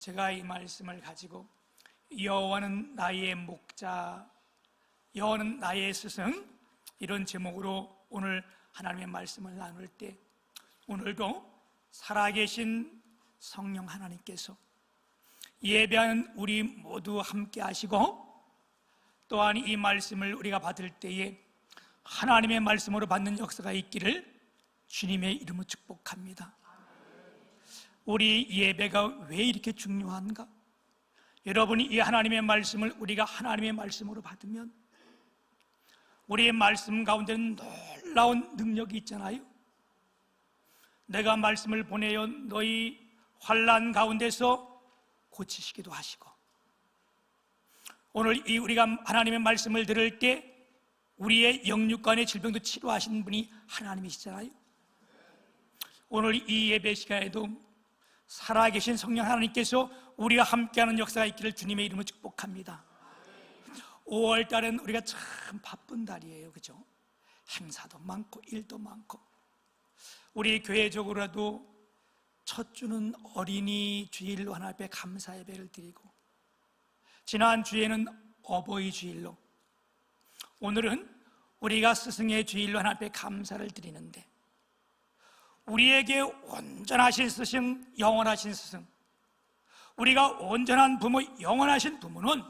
제가 이 말씀을 가지고 여호와는 나의 목자, 여호와는 나의 스승, 이런 제목으로 오늘 하나님의 말씀을 나눌 때, 오늘도 살아계신 성령 하나님께서 예배하는 우리 모두 함께 하시고, 또한 이 말씀을 우리가 받을 때에 하나님의 말씀으로 받는 역사가 있기를 주님의 이름으로 축복합니다. 우리 예배가 왜 이렇게 중요한가? 여러분이 이 하나님의 말씀을 우리가 하나님의 말씀으로 받으면 우리의 말씀 가운데는 놀라운 능력이 있잖아요. 내가 말씀을 보내어 너희 환난 가운데서 고치시기도 하시고, 오늘 이 우리가 하나님의 말씀을 들을 때 우리의 영육간의 질병도 치료하시는 분이 하나님이시잖아요. 오늘 이 예배 시간에도 살아계신 성령 하나님께서 우리와 함께하는 역사가 있기를 주님의 이름으로 축복합니다. 5월 달은 우리가 참 바쁜 달이에요, 그죠? 행사도 많고 일도 많고. 우리 교회적으로도 첫 주는 어린이 주일로 하나님 앞에 감사 예배를 드리고, 지난 주에는 어버이 주일로, 오늘은 우리가 스승의 주일로 하나님 앞에 감사를 드리는데, 우리에게 온전하신 스승, 영원하신 스승, 우리가 온전한 부모, 영원하신 부모는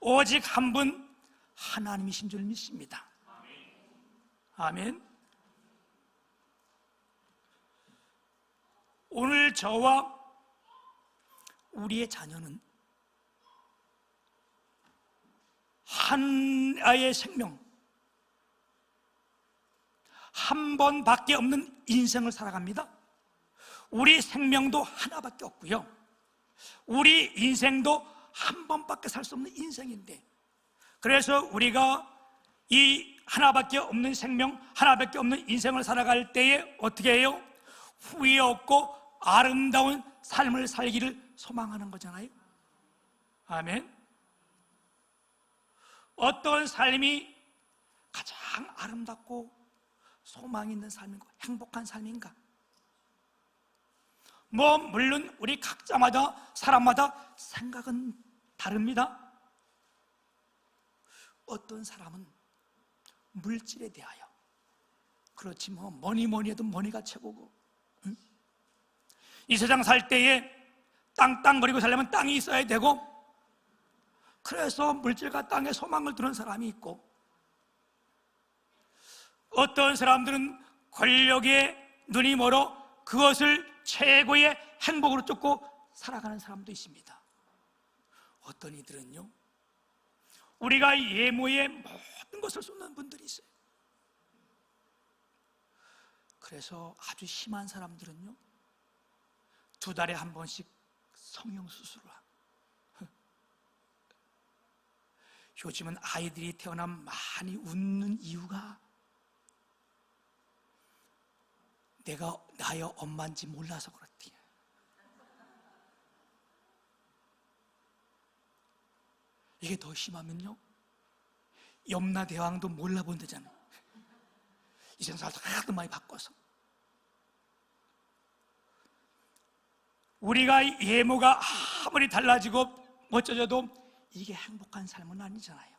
오직 한 분 하나님이신 줄 믿습니다. 아멘. 오늘 저와 우리의 자녀는 하나의 생명, 한 번밖에 없는 인생을 살아갑니다. 우리 생명도 하나밖에 없고요, 우리 인생도 한 번밖에 살 수 없는 인생인데, 그래서 우리가 이 하나밖에 없는 생명, 하나밖에 없는 인생을 살아갈 때에 어떻게 해요? 후회 없고 아름다운 삶을 살기를 소망하는 거잖아요. 아멘. 어떤 삶이 가장 아름답고 소망 있는 삶인가, 행복한 삶인가? 물론 우리 각자마다, 사람마다 생각은 다릅니다. 어떤 사람은 물질에 대하여, 그렇지 뭐니 해도 머니가 최고고, 응? 이 세상 살 때에 땅거리고 살려면 땅이 있어야 되고, 그래서 물질과 땅에 소망을 두는 사람이 있고, 어떤 사람들은 권력에 눈이 멀어 그것을 최고의 행복으로 쫓고 살아가는 사람도 있습니다. 어떤 이들은요, 우리가 예모에 모든 것을 쏟는 분들이 있어요. 그래서 아주 심한 사람들은요, 2달에 한 번씩 성형수술을 하고, 요즘은 아이들이 태어나면 많이 웃는 이유가 내가 나의 엄마인지 몰라서 그렇대. 이게 더 심하면요, 염라대왕도 몰라본다잖아. 이젠 살도 하도 많이 바꿔서. 우리가 예모가 아무리 달라지고 멋져져도 이게 행복한 삶은 아니잖아요.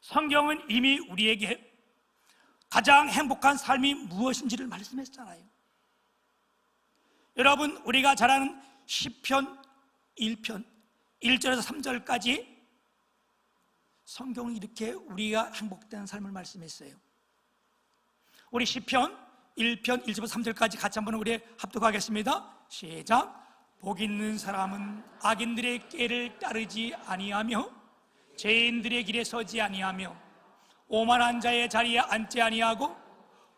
성경은 이미 우리에게 가장 행복한 삶이 무엇인지를 말씀했잖아요. 여러분, 우리가 잘 아는 시편 1편 1절에서 3절까지 성경은 이렇게 우리가 행복된 삶을 말씀했어요. 우리 시편 1편 1절부터 3절까지 같이 한번 우리 합독하겠습니다. 시작. 복 있는 사람은 악인들의 꾀를 따르지 아니하며 죄인들의 길에 서지 아니하며 오만한 자의 자리에 앉지 아니하고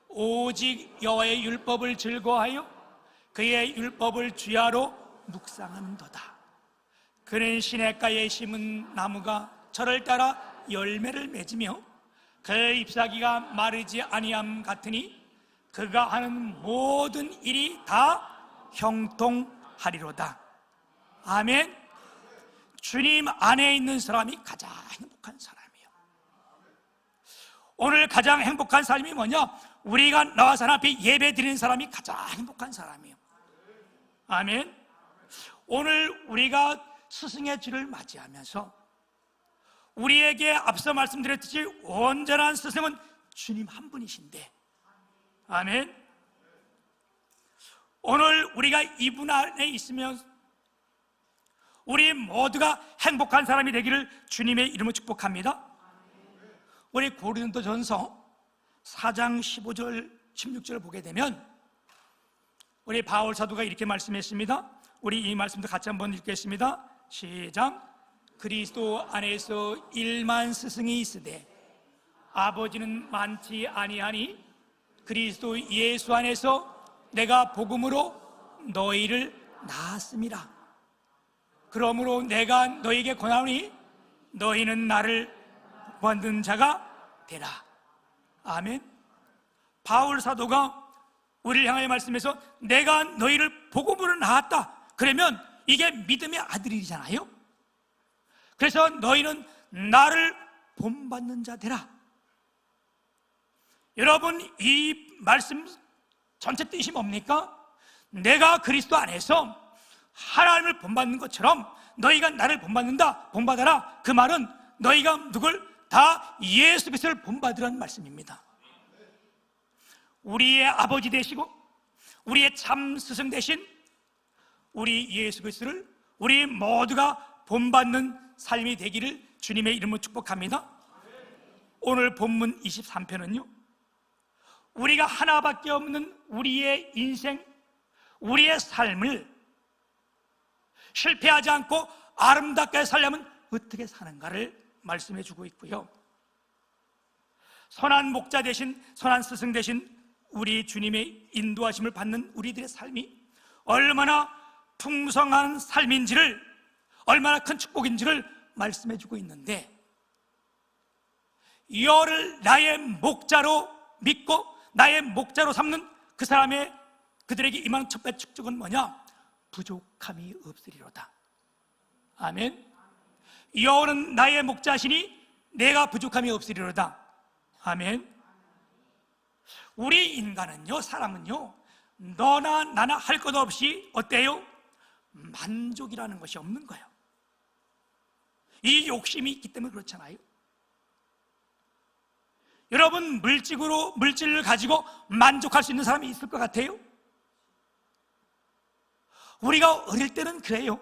오직 여호와의 율법을 즐거워하여 그의 율법을 주야로 묵상하는도다. 그는 시냇가에 심은 나무가 저를 따라 열매를 맺으며 그의 잎사귀가 마르지 아니함 같으니 그가 하는 모든 일이 다 형통하리로다. 아멘. 주님 안에 있는 사람이 가장 행복한 사람이에요. 오늘 가장 행복한 삶이 뭐냐? 우리가 나와서 하나님 앞에 예배 드리는 사람이 가장 행복한 사람이에요. 아멘. 오늘 우리가 스승의 주를 맞이하면서 우리에게 앞서 말씀드렸듯이 온전한 스승은 주님 한 분이신데, 아멘. 오늘 우리가 이분 안에 있으면 우리 모두가 행복한 사람이 되기를 주님의 이름으로 축복합니다. 우리 고린도전서 4장 15절 16절을 보게 되면 우리 바울 사도가 이렇게 말씀했습니다. 우리 이 말씀도 같이 한번 읽겠습니다. 시작. 그리스도 안에서 일만 스승이 있으되 아버지는 많지 아니하니 그리스도 예수 안에서 내가 복음으로 너희를 낳았음이라. 그러므로 내가 너희에게 권하오니 너희는 나를 만든 자가 되라. 아멘. 바울 사도가 우리를 향하여 말씀해서 내가 너희를 복음으로 낳았다. 그러면 이게 믿음의 아들이잖아요. 그래서 너희는 나를 본받는 자 되라. 여러분, 이 말씀 전체 뜻이 뭡니까? 내가 그리스도 안에서 하나님을 본받는 것처럼 너희가 나를 본받는다, 본받아라. 그 말은 너희가 누굴? 다 예수 그리스도를 본받으라는 말씀입니다. 우리의 아버지 되시고 우리의 참 스승 되신 우리 예수 그리스도를 우리 모두가 본받는 삶이 되기를 주님의 이름으로 축복합니다. 오늘 본문 23편은요, 우리가 하나밖에 없는 우리의 인생, 우리의 삶을 실패하지 않고 아름답게 살려면 어떻게 사는가를 말씀해 주고 있고요, 선한 목자 되신, 선한 스승 되신 우리 주님의 인도하심을 받는 우리들의 삶이 얼마나 풍성한 삶인지를, 얼마나 큰 축복인지를 말씀해 주고 있는데, 이어를 나의 목자로 믿고 나의 목자로 삼는 그 사람의, 그들에게 임하는 첫 번째 축복은 뭐냐? 부족함이 없으리로다. 아멘. 여호와는 나의 목자시니 내가 부족함이 없으리로다. 아멘. 우리 인간은요, 사람은요, 너나 나나 할 것 없이 어때요? 만족이라는 것이 없는 거예요. 이 욕심이 있기 때문에 그렇잖아요. 여러분, 물질을 가지고 만족할 수 있는 사람이 있을 것 같아요? 우리가 어릴 때는 그래요.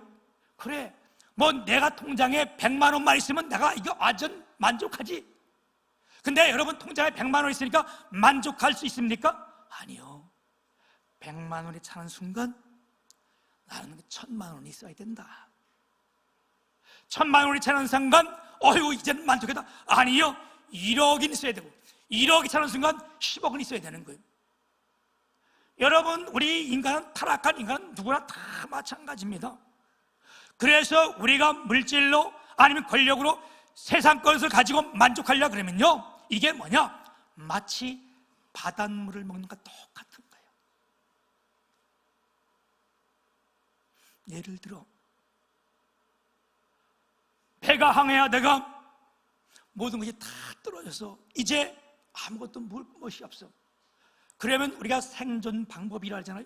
그래, 뭐 내가 통장에 100만 원만 있으면 내가 이거 완전 만족하지. 근데 여러분, 통장에 100만 원 있으니까 만족할 수 있습니까? 아니요. 100만 원이 차는 순간 나는 1000만 원이 있어야 된다. 1000만 원이 차는 순간 어휴, 이제는 만족했다. 아니요, 1억이 있어야 되고, 1억이 차는 순간 10억은 있어야 되는 거예요. 여러분, 우리 인간은, 타락한 인간은 누구나 다 마찬가지입니다. 그래서 우리가 물질로 아니면 권력으로 세상 것을 가지고 만족하려고 그러면요, 이게 뭐냐? 마치 바닷물을 먹는 것과 똑같은 거예요. 예를 들어, 배가 항해하다가 모든 것이 다 떨어져서 이제 아무것도 먹을 것이 없어. 그러면 우리가 생존 방법이라 하잖아요.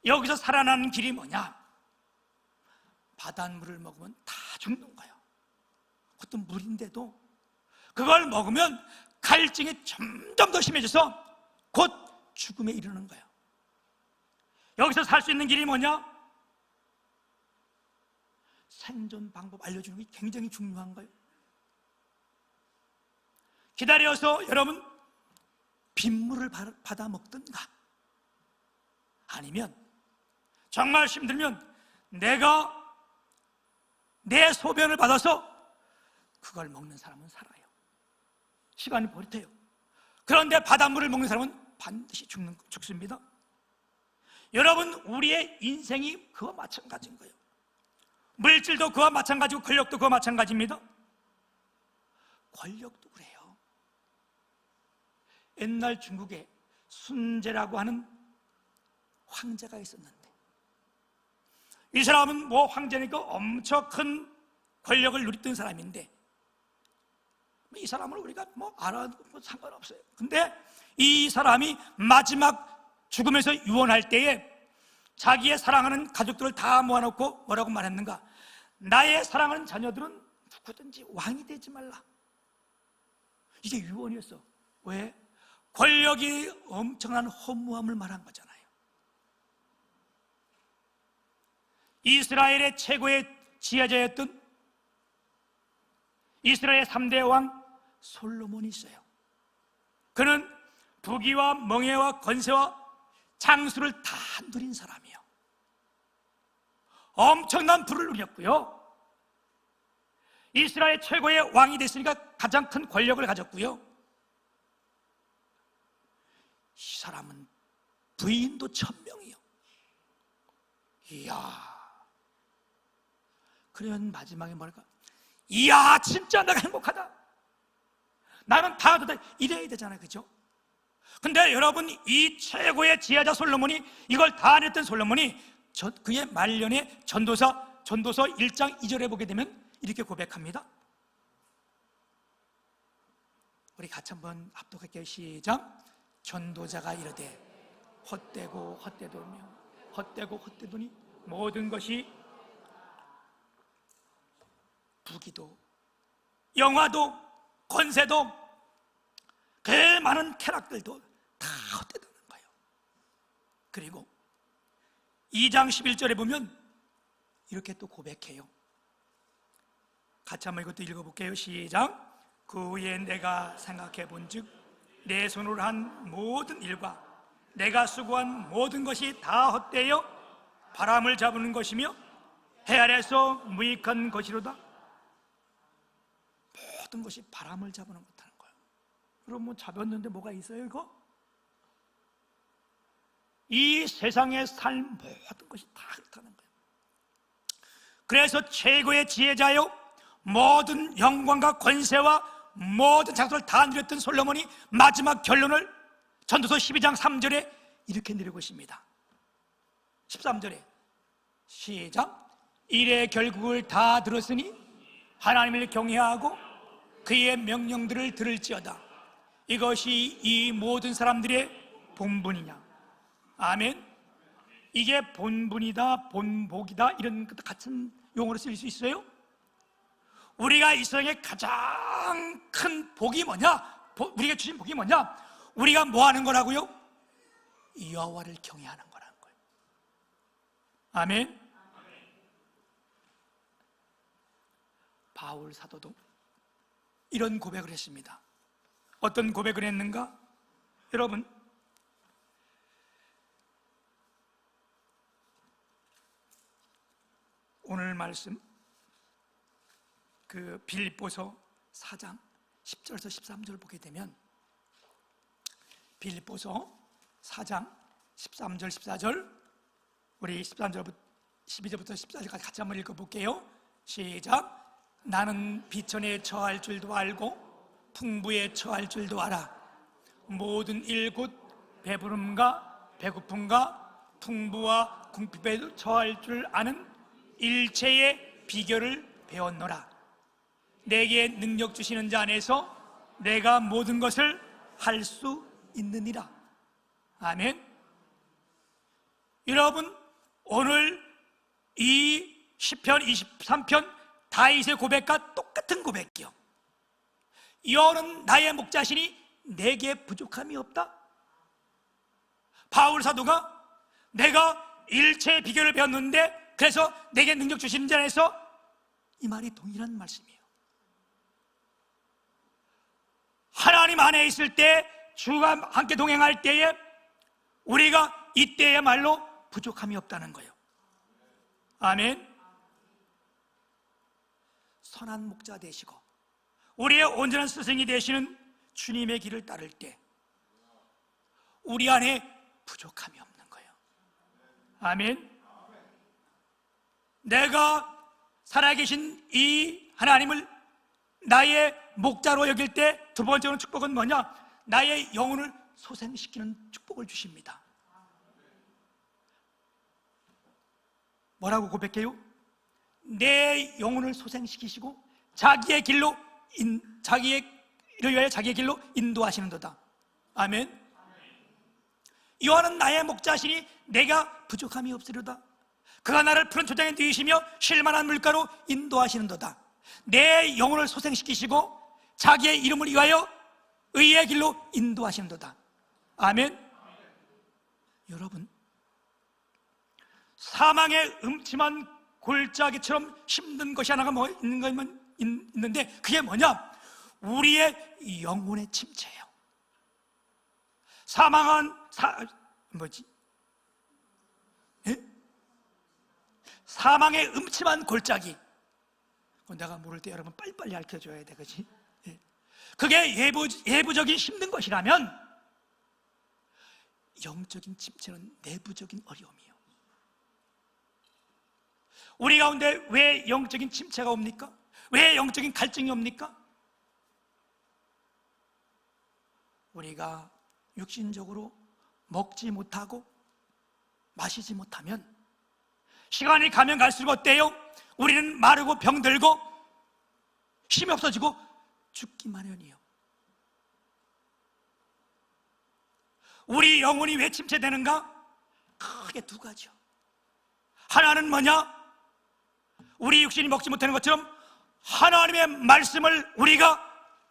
여기서 살아나는 길이 뭐냐? 바닷물을 먹으면 다 죽는 거예요. 그것도 물인데도 그걸 먹으면 갈증이 점점 더 심해져서 곧 죽음에 이르는 거예요. 여기서 살 수 있는 길이 뭐냐? 생존 방법 알려주는 게 굉장히 중요한 거예요. 기다려서 여러분 빗물을 받아 먹든가, 아니면 정말 힘들면 내가 내 소변을 받아서 그걸 먹는 사람은 살아요. 시간이 버릇해요. 그런데 바닷물을 먹는 사람은 반드시 죽습니다. 여러분, 우리의 인생이 그와 마찬가지인 거예요. 물질도 그와 마찬가지고 권력도 그와 마찬가지입니다. 권력도 그래요. 옛날 중국에 순제라고 하는 황제가 있었는데, 이 사람은 뭐 황제니까 엄청 큰 권력을 누리던 사람인데, 이 사람을 우리가 뭐 알아도 뭐 상관없어요. 근데 이 사람이 마지막 죽으면서 유언할 때에 자기의 사랑하는 가족들을 다 모아놓고 뭐라고 말했는가? 나의 사랑하는 자녀들은 누구든지 왕이 되지 말라. 이게 유언이었어. 왜? 권력이 엄청난 허무함을 말한 거잖아요. 이스라엘의 최고의 지혜자였던 이스라엘의 3대 왕 솔로몬이 있어요. 그는 부귀와 명예와 권세와 장수를 다 누린 사람이에요. 엄청난 부를 누렸고요. 이스라엘 최고의 왕이 됐으니까 가장 큰 권력을 가졌고요. 이 사람은 부인도 1000명이요. 이야. 그러면 마지막에 뭐랄까? 이야, 진짜 내가 행복하다. 나는 다 이래야 되잖아요, 그죠? 근데 여러분, 이 최고의 지혜자 솔로몬이, 이걸 다 냈던 솔로몬이 그의 말년에 전도서 1장 2절에 보게 되면 이렇게 고백합니다. 우리 같이 한번 합독할게요. 시작. 전도자가 이르되 헛되고 헛되도며 헛되고 헛되도니 모든 것이 부귀도 영화도 권세도 그 많은 쾌락들도 다 헛되다는 거예요. 그리고 2장 11절에 보면 이렇게 또 고백해요. 같이 한번 이것도 읽어볼게요. 시작. 그 후에 내가 생각해 본즉 내 손으로 한 모든 일과 내가 수고한 모든 것이 다 헛되어 바람을 잡는 것이며 해 아래서 무익한 것이로다. 모든 것이 바람을 잡는 것하는 거예요. 그럼 뭐 잡았는데 뭐가 있어요, 이거? 이 세상의 삶 모든 것이 다 그렇다는 거예요. 그래서 최고의 지혜자요, 모든 영광과 권세와 모든 장소를 다 누렸던 솔로몬이 마지막 결론을 전도서 12장 3절에 이렇게 내리고 있습니다. 13절에 시작. 일의 결국을 다 들었으니 하나님을 경외하고 그의 명령들을 들을지어다. 이것이 이 모든 사람들의 본분이냐. 아멘. 이게 본분이다, 본복이다, 이런 같은 용어로 쓸 수 있어요? 우리가 이 세상에 가장 큰 복이 뭐냐? 우리가 주신 복이 뭐냐? 우리가 뭐 하는 거라고요? 여호와를 경외하는 거라는 거예요. 아멘. 바울 사도도 이런 고백을 했습니다. 어떤 고백을 했는가? 여러분, 오늘 말씀 그 빌립보서 4장 10절에서 13절 보게 되면 빌립보서 4장 13절 14절 우리 13절부터 12절부터 14절까지 같이 한번 읽어볼게요. 시작. 나는 비천에 처할 줄도 알고 풍부에 처할 줄도 알아. 모든 일 곧 배부름과 배고픔과 풍부와 궁핍에 처할 줄 아는 일체의 비결을 배웠노라. 내게 능력 주시는 자 안에서 내가 모든 것을 할 수 있느니라. 아멘. 여러분, 오늘 이 시편 23편 다윗의 고백과 똑같은 고백이요. 여호와는 나의 목자시니 내게 부족함이 없다. 바울 사도가 내가 일체의 비결을 배웠는데 그래서 내게 능력 주시는 자 안에서, 이 말이 동일한 말씀이에요. 하나님 안에 있을 때, 주가 함께 동행할 때에 우리가 이때야말로 부족함이 없다는 거예요. 아멘. 선한 목자 되시고 우리의 온전한 스승이 되시는 주님의 길을 따를 때 우리 안에 부족함이 없는 거예요. 아멘. 내가 살아계신 이 하나님을 나의 목자로 여길 때 두 번째로 축복은 뭐냐? 나의 영혼을 소생시키는 축복을 주십니다. 뭐라고 고백해요? 내 영혼을 소생시키시고 자기의 길로 자기의 길로 인도하시는도다. 아멘. 여호와는 나의 목자시니 내가 부족함이 없으리로다. 그가 나를 푸른 초장에 누이시며 쉴만한 물가로 인도하시는도다. 내 영혼을 소생시키시고 자기의 이름을 위하여 의의 길로 인도하시는도다. 아멘. 여러분, 사망의 음침한 골짜기처럼 힘든 것이 하나가 있는데 그게 뭐냐? 우리의 영혼의 침체예요. 사망의 음침한 골짜기. 내가 모를 때 여러분 빨리빨리 알려줘야 돼, 그렇지? 그게 예부적인 힘든 것이라면 영적인 침체는 내부적인 어려움이에요. 우리 가운데 왜 영적인 침체가 옵니까? 왜 영적인 갈증이 옵니까? 우리가 육신적으로 먹지 못하고 마시지 못하면 시간이 가면 갈수록 어때요? 우리는 마르고 병들고 힘이 없어지고 죽기 마련이에요. 우리 영혼이 왜 침체되는가? 크게 두 가지요. 하나는 뭐냐? 우리 육신이 먹지 못하는 것처럼 하나님의 말씀을 우리가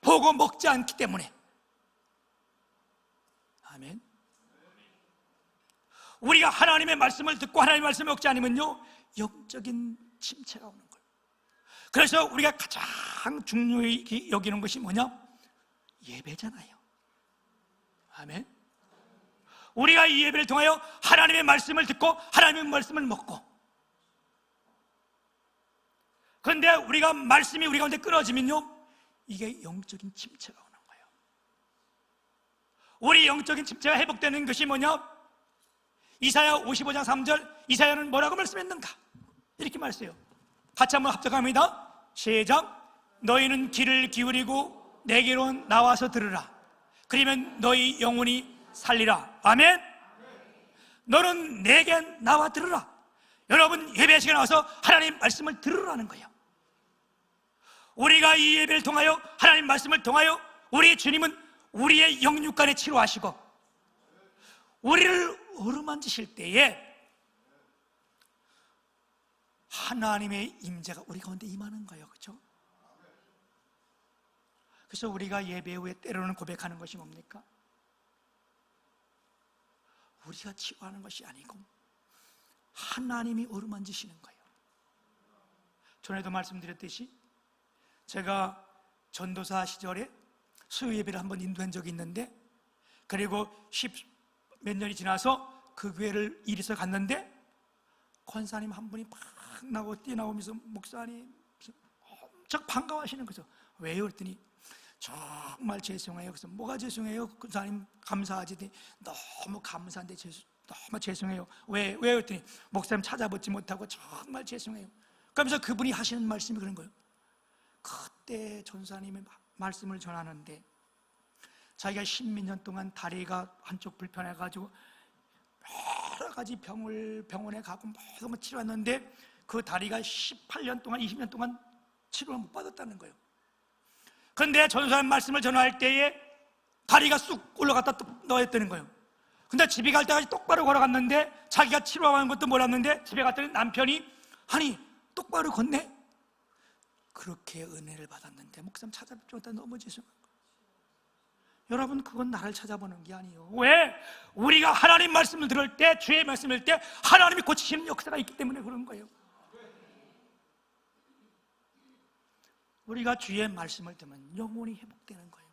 보고 먹지 않기 때문에. 아멘. 우리가 하나님의 말씀을 듣고 하나님의 말씀을 먹지 않으면요, 영적인 침체가 오는 거예요. 그래서 우리가 가장 중요히 여기는 것이 뭐냐? 예배잖아요. 아멘. 우리가 이 예배를 통하여 하나님의 말씀을 듣고 하나님의 말씀을 먹고, 그런데 우리가 말씀이 우리 가운데 끊어지면요, 이게 영적인 침체가 오는 거예요. 우리 영적인 침체가 회복되는 것이 뭐냐? 이사야 55장 3절, 이사야는 뭐라고 말씀했는가? 이렇게 말했어요. 같이 한번 합작합니다. 시작. 너희는 귀를 기울이고 내게로 나와서 들으라. 그러면 너희 영혼이 살리라. 아멘. 너는 내게 나와 들으라. 여러분, 예배 시간에 와서 하나님 말씀을 들으라는 거예요. 우리가 이 예배를 통하여 하나님 말씀을 통하여 우리 주님은 우리의 영육간에 치료하시고 우리를 어루만지실 때에 하나님의 임재가 우리 가운데 임하는 거예요. 그렇죠? 그래서 우리가 예배 후에 때로는 고백하는 것이 뭡니까? 우리가 치유하는 것이 아니고 하나님이 어루만지시는 거예요. 전에도 말씀드렸듯이 제가 전도사 시절에 수요 예배를 한번 인도한 적이 있는데, 그리고 몇 년이 지나서 그 교회를 일해서 갔는데 권사님 한 분이 막 나오고 뛰어나오면서 목사님 엄청 반가워하시는 거죠. 왜요? 그랬더니 정말 죄송해요. 그래서 뭐가 죄송해요? 권사님 감사하지. 너무 감사한데 너무 죄송해요. 왜요? 그랬더니 목사님 찾아보지 못하고 정말 죄송해요. 그러면서 그분이 하시는 말씀이 그런 거예요. 그때 전사님의 말씀을 전하는데 자기가 10몇 년 동안 다리가 한쪽 불편해가지고 여러 가지 병원에 가고 뭐 치료했는데 그 다리가 18년 동안 20년 동안 치료를 못 받았다는 거예요. 그런데 전사님 말씀을 전할 때에 다리가 쑥 올라갔다 또 넣었다는 거예요. 근데 집에 갈 때까지 똑바로 걸어갔는데 자기가 치료하는 것도 몰랐는데 집에 갔더니 남편이 아니 똑바로 걷네? 그렇게 은혜를 받았는데 목사님 찾아뵙지 못해 너무 죄송해요. 여러분, 그건 나를 찾아보는 게 아니에요. 왜? 우리가 하나님 말씀을 들을 때, 주의 말씀을 들을 때 하나님이 고치시는 역사가 있기 때문에 그런 거예요. 우리가 주의 말씀을 들으면 영혼이 회복되는 거예요.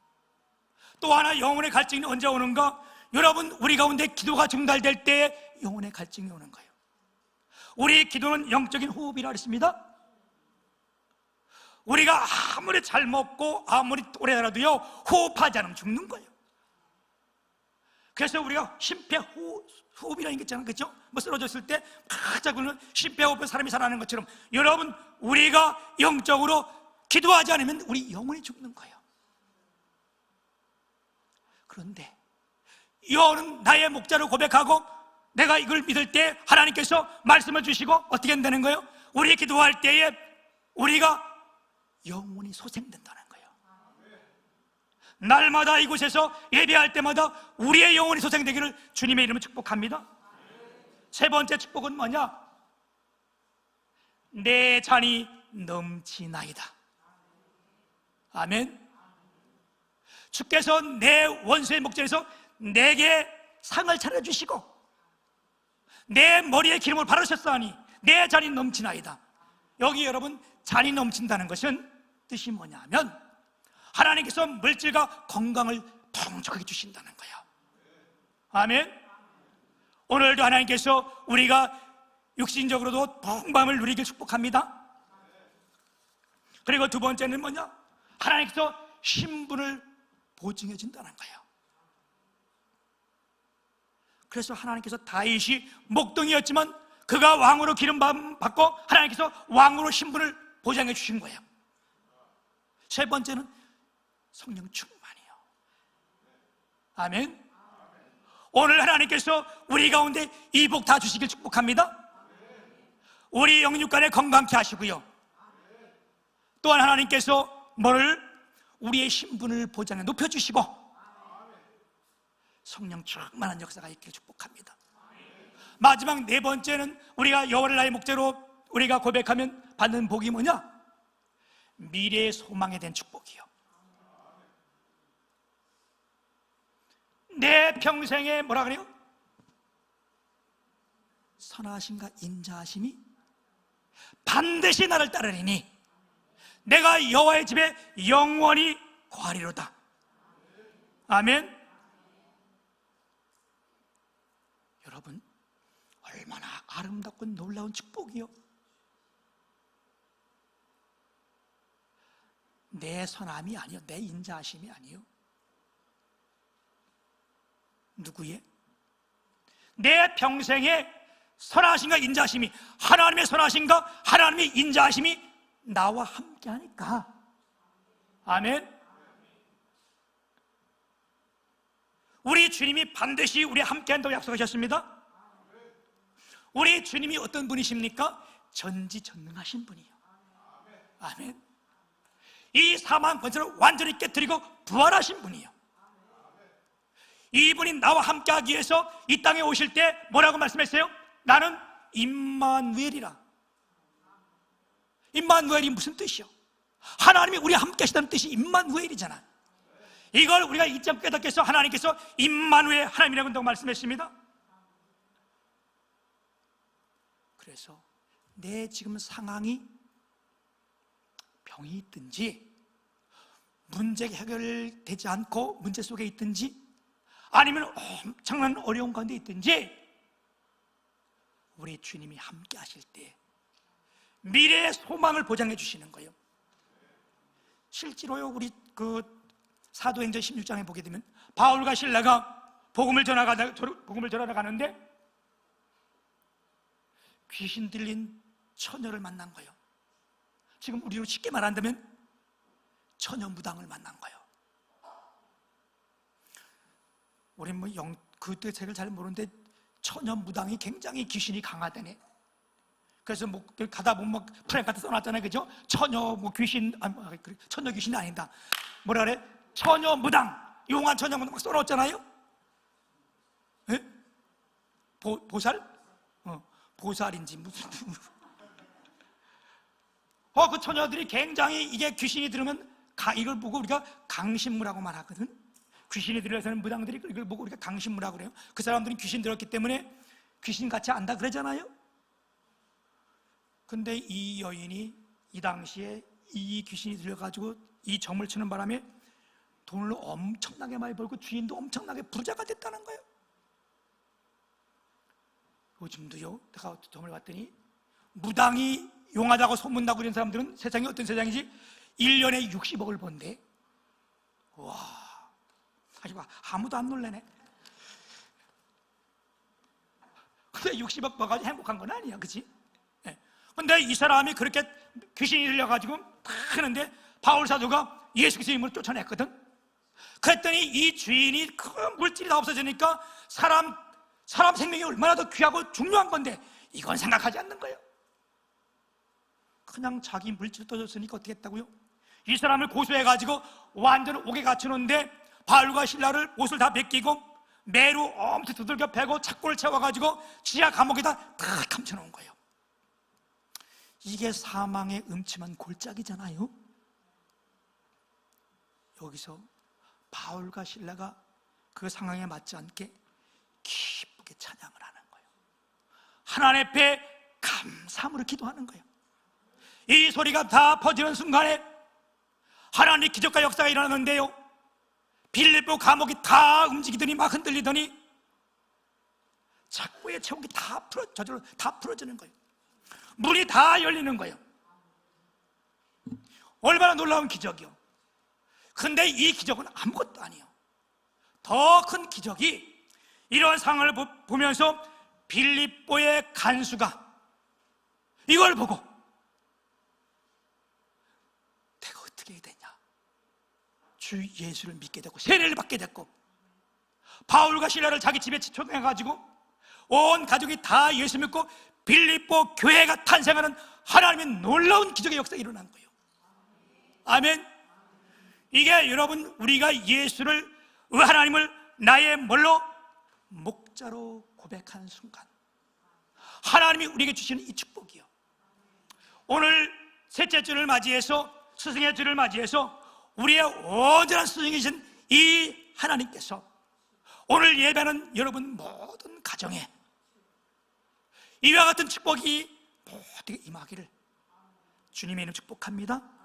또 하나, 영혼의 갈증이 언제 오는가? 여러분, 우리 가운데 기도가 중단될 때에 영혼의 갈증이 오는 거예요. 우리의 기도는 영적인 호흡이라 했습니다. 우리가 아무리 잘 먹고 아무리 오래 살아도요, 호흡하지 않으면 죽는 거예요. 그래서 우리가 심폐호흡이라는 게 있잖아요. 그렇죠? 뭐 쓰러졌을 때 자꾸는 심폐호흡 사람이 살아나는 것처럼 여러분, 우리가 영적으로 기도하지 않으면 우리 영혼이 죽는 거예요. 그런데 여호와는 나의 목자를 고백하고 내가 이걸 믿을 때 하나님께서 말씀을 주시고 어떻게 된다는 거예요? 우리 기도할 때에 우리가 영혼이 소생된다는 거예요. 날마다 이곳에서 예배할 때마다 우리의 영혼이 소생되기를 주님의 이름으로 축복합니다. 세 번째 축복은 뭐냐? 내 잔이 넘치나이다. 아멘. 주께서 내 원수의 목전에서 내게 상을 차려주시고 내 머리에 기름을 바르셨사니 내 잔이 넘치나이다. 여기 여러분, 잔이 넘친다는 것은 뜻이 뭐냐면 하나님께서 물질과 건강을 풍족하게 주신다는 거예요. 아멘. 오늘도 하나님께서 우리가 육신적으로도 풍성함을 누리길 축복합니다. 그리고 두 번째는 뭐냐? 하나님께서 신분을 보증해 준다는 거예요. 그래서 하나님께서 다윗이 목동이었지만 그가 왕으로 기름 받고 하나님께서 왕으로 신분을 보장해 주신 거예요. 세 번째는 성령 충만이요. 아멘. 오늘 하나님께서 우리 가운데 이 복 다 주시길 축복합니다. 우리 영육간에 건강케 하시고요. 또한 하나님께서 우리의 신분을 보장해 높여주시고 성령 충만한 역사가 있기를 축복합니다. 마지막 네 번째는 우리가 여호와를 나의 목재로 우리가 고백하면 받는 복이 뭐냐? 미래의 소망에 대한 축복이요. 내 평생에 뭐라 그래요? 선하심과 인자하심이 반드시 나를 따르리니 내가 여호와의 집에 영원히 거하리로다. 아멘. 여러분, 얼마나 아름답고 놀라운 축복이요. 내 선함이 아니요, 내 인자하심이 아니요. 누구의? 내 평생에 선하심과 인자하심이, 하나님의 선하심과 하나님의 인자하심이 나와 함께 하니까. 아멘. 우리 주님이 반드시 우리 함께 한다고 약속하셨습니다. 우리 주님이 어떤 분이십니까? 전지전능하신 분이요. 아멘. 이 사망 권세를 완전히 깨뜨리고 부활하신 분이요. 이분이 나와 함께 하기 위해서 이 땅에 오실 때 뭐라고 말씀했어요? 나는 임마누엘이라. 임마누엘이 무슨 뜻이요? 하나님이 우리와 함께 하시다는 뜻이 임마누엘이잖아. 이걸 우리가 잊지 않고 깨닫게 해서 하나님께서 임마누엘 하나님이라고 한다고 말씀했습니다. 그래서 내 지금 상황이 병이 있든지 문제가 해결되지 않고 문제 속에 있든지 아니면 엄청난 어려운 가운데 있든지 우리 주님이 함께 하실 때 미래의 소망을 보장해 주시는 거예요. 실제로요, 우리 사도행전 16장에 보게 되면 바울과 실라가 복음을 전하러 가는데 귀신 들린 처녀를 만난 거예요. 지금 우리로 쉽게 말한다면 처녀 무당을 만난 거예요. 우리는 그때 책을 잘 모르는데 처녀 무당이 굉장히 귀신이 강하다네. 그래서 가다 보면 프랭카드 써놨잖아요, 그죠? 처녀 귀신, 처녀 귀신이 아니다. 뭐라 그래? 처녀 무당, 용한 처녀 무당 막 써놨잖아요. 예? 보살? 보살인지 무슨 그 처녀들이 굉장히 이게 귀신이 들으면 이걸 보고 우리가 강신무라고 말하거든. 귀신이 들려서는 무당들이 이걸 보고 우리가 강신무라고 그래요. 그 사람들은 귀신 들었기 때문에 귀신같이 안다 그러잖아요. 근데 이 여인이 이 당시에 이 귀신이 들려가지고 이 점을 치는 바람에 돈을 엄청나게 많이 벌고 주인도 엄청나게 부자가 됐다는 거예요. 요즘도요, 내가 점을 봤더니 무당이 용하다고 소문나고 이런 사람들은 세상이 어떤 세상이지? 1년에 60억을 번대. 와, 아주 아무도 안 놀래네. 근데 60억 버가지고 행복한 건 아니야, 그치? 근데 이 사람이 그렇게 귀신이 들려가지고 막 하는데 바울 사도가 예수 그리스도의 이름으로 쫓아냈거든. 그랬더니 이 주인이 그 물질이 다 없어지니까 사람 생명이 얼마나 더 귀하고 중요한 건데 이건 생각하지 않는 거예요. 그냥 자기 물질 떠줬으니까 어떻게 했다고요? 이 사람을 고소해가지고 완전 옥에 갇혀놓는데 바울과 실라를 옷을 다 벗기고 매로 엄청 두들겨 패고 착고를 채워가지고 지하 감옥에다 다 감춰놓은 거예요. 이게 사망의 음침한 골짜기잖아요. 여기서 바울과 실라가 그 상황에 맞지 않게 기쁘게 찬양을 하는 거예요. 하나님 앞에 감사함으로 기도하는 거예요. 이 소리가 다 퍼지는 순간에 하나님의 기적과 역사가 일어나는데요, 빌립보 감옥이 다 움직이더니 막 흔들리더니 착고에 채운 게 저절로 다 풀어지는 거예요. 문이 다 열리는 거예요. 얼마나 놀라운 기적이요. 근데 이 기적은 아무것도 아니에요. 더 큰 기적이 이런 상황을 보면서 빌립보의 간수가 이걸 보고 내가 어떻게 해야 되냐, 주 예수를 믿게 됐고 세례를 받게 됐고 바울과 실라를 자기 집에 초청해가지고 온 가족이 다 예수 믿고 빌립보 교회가 탄생하는 하나님의 놀라운 기적의 역사가 일어난 거예요. 아멘. 이게 여러분, 우리가 예수를, 하나님을 나의 뭘로? 목자로 고백한 순간 하나님이 우리에게 주시는 이 축복이요. 오늘 셋째 주를 맞이해서, 스승의 주를 맞이해서 우리의 온전한 스승이신 이 하나님께서 오늘 예배하는 여러분 모든 가정에 이와 같은 축복이 모두가 임하기를 주님의 이름 축복합니다.